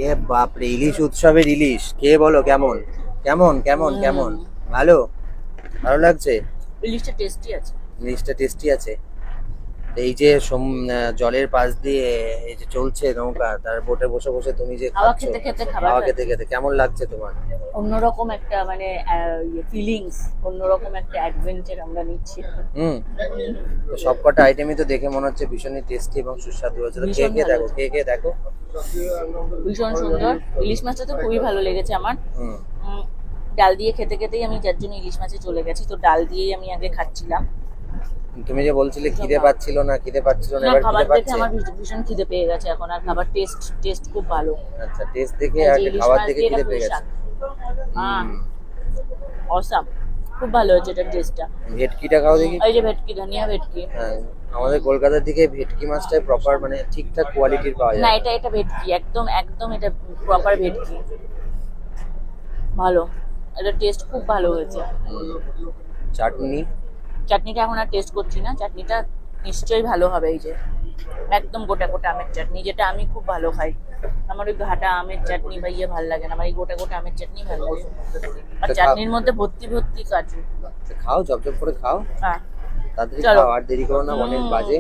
এ বাপরে, ইলিশ উৎসবের ইলিশ কে বলো কেমন? কেমন কেমন কেমন? ভালো? ভালো লাগছে? ইলিশটা টেস্টি আছে। ইলিশটা টেস্টি আছে। এই যে জলের পাশ দিয়ে এই যে চলছে নৌকা, তার বোটে বসে বসে তুমি যে হাওয়া খাচ্ছ, খেতে খেতে খাবার হাওয়া খেতে খাচ্ছি। খেতে কেমন লাগছে তোমার? অন্যরকম একটা মানে ফিলিংস, অন্যরকম একটা অ্যাডভেঞ্চার আমরা নিচ্ছি। হুম। তো সবকটা আইটেমই তো দেখে মনে হচ্ছে ভীষণই টেস্টি এবং সুস্বাদু হয়েছে। তো খেয়ে ভীষণ খেয়ে ভালো দেখো, হয়েছে, খেয়ে খেয়ে দেখো। ভীষণ সুন্দর। ইলিশ মাছটা তো খুবই ভালো লেগেছে আমার। হুম। উম, ডাল দিয়ে খেতে খেতেই আমি যার জন্য ইলিশ মাছে চলে গেছি, তো ডাল দিয়েই আমি আগে খাচ্ছিলাম। তুমি যে বলছিলে ভীষণ খিদে ভালো। পাচ্ছিল না, খিদে পাচ্ছিল না, না, এবার খাবার খিদে দেখে পাচ্ছে? আমার ভীষণ খিদে পেয়ে গেছে এখন, আর খাবার টেস্ট টেস্ট খুব ভালো। আচ্ছা, টেস্ট দেখে এই আর যে ইলিশ খাবার মাছ দেখে দিয়ে এটা খিদে পুঁই পেয়ে গেছে। শাক, হ্যাঁ, হুম। অসাম, খুব ভালো হয়েছে এটার টেস্টটা। ভেটকিটা খাও দেখি। এই যে ভেটকি, ধনিয়া ভেটকি। হ্যাঁ, আমাদের কলকাতার দিকে ভেটকি মাছটাই প্রপার মানে ঠিকঠাক কোয়ালিটির পাওয়া না, যায় না। এটা এটা ভেটকি, একদম একদম এটা প্রপার ভেটকি। ভালো, এটা টেস্ট খুব ভালো হয়েছে। হুম। চাটনি। চাটনিটা এখন আর টেস্ট করছি না, চাটনিটা নিশ্চয়ই ভালো হবে। এই যে একদম গোটা গোটা আমের চাটনি, যেটা আমি খুব ভালো খাই। আমার ওই ঘাটা আমের চাটনি বা ইয়ে ভালো লাগে না, আমার এই গোটা গোটা আমের চাটনি ভালো লাগে। আর তো খাও, চাটনির মধ্যে ভর্তি ভর্তি কাজু। তো খাও, ঝপঝপ করে খাও। হ্যাঁ, তাড়াতাড়ি চলো। খাও, আর দেরি করো না, অনেক বাজে।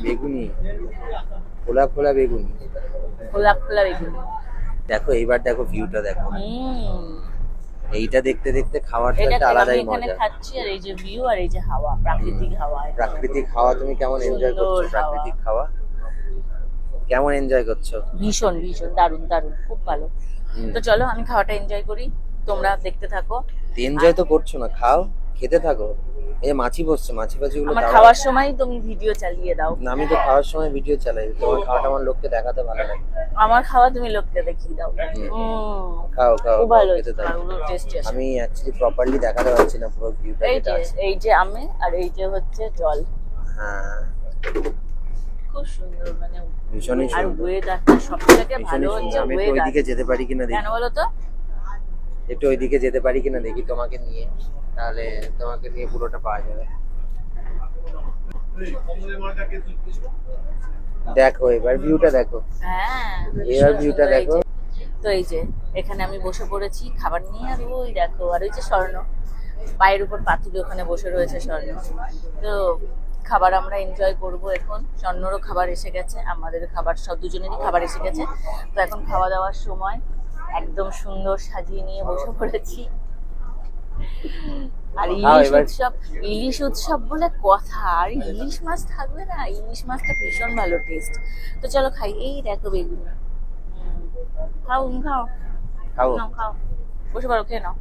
বেগুনি, খোলা খোলা বেগুনি। খোলা খোলা বেগুনি। দেখো এইবার দেখো ভিউটা দেখো। এইটা দেখতে দেখতে খাওয়ারটা এটা একটা আমি আলাদাই এখানে মজা। খাচ্ছি, আর এই যে ভিউ, আর এই যে হাওয়া, হুম। প্রাকৃতিক হাওয়া একদম। প্রাকৃতিক হাওয়া তুমি কেমন এনজয় করছো? সুন্দর হাওয়া। প্রাকৃতিক হাওয়া কেমন এনজয় করছো? ভীষণ ভীষণ দারুণ দারুণ, খুব ভালো। হুম। তো চলো আমি খাওয়াটা এনজয় করি, তোমরা দেখতে থাকো। এনজয় তো করছো না, খাও, খেতে থাকো। এই যে মাছি বসছে, মাছি ফাছিগুলো আমার দাও। খাওয়ার সময় তুমি ভিডিও চালিয়ে দাও। না, আমি তো খাওয়ার সময় ভিডিও চালাই, তোমার খাওয়াটা আমার লোককে দেখাতে ভালো লাগে। আমার খাওয়া তুমি লোককে দেখিয়ে দাও। খাও খাও খুব খাও, ভালো খেতে হয়েছে, থাকো। তোমার টেস্টি আছে। আমি অ্যাকচুয়ালি প্রপারলি দেখাতে পারছি না পুরো ভিউটা এই যেটা যে, আছে। এই যে আমে, আর এই যে হচ্ছে জল। হ্যাঁ, খুব সুন্দর মানে। ভীষণই আর সুন্দর, ওয়েদারটা সব থেকে ভালো ভীষণই হচ্ছে সুন্দর। আমি একটু ওয়েদার। ওইদিকে যেতে পারি কিনা কেন দেখি, বলো তো? একটু ওইদিকে যেতে পারি কিনা দেখি তোমাকে নিয়ে, তাহলে তোমাকে নিয়ে পুরোটা পাওয়া যাবে। দেখো এবার ভিউটা দেখো, হ্যাঁ, এবার ভীষণ ভিউটা সুন্দর। এই দেখো। যে, তো এই যে এখানে আমি বসে পড়েছি খাবার নিয়ে, আর ওই দেখো, আর ওই যে স্বর্ণ পায়ের উপর পাতুলে ওখানে বসে রয়েছে স্বর্ণ। তো খাবার আমরা এনজয় করব এখন। স্বর্ণরও খাবার এসে গেছে, আমাদের খাবার, সব দুজনেরই খাবার এসে গেছে। তো এখন খাওয়া দাওয়ার সময়, একদম সুন্দর সাজিয়ে নিয়ে বসে পড়েছি। আর খাও ইলিশ এবার। উৎসব, ইলিশ উৎসব বলে কথা, আর ইলিশ মাছ থাকবে না? ইলিশ মাছটা ভীষণ ভালো টেস্ট। তো চলো খাই। এই দেখো বেগুনি। খাও, খাও, খাও। নাও খাও, বসে পড়ো, খেয়ে নাও।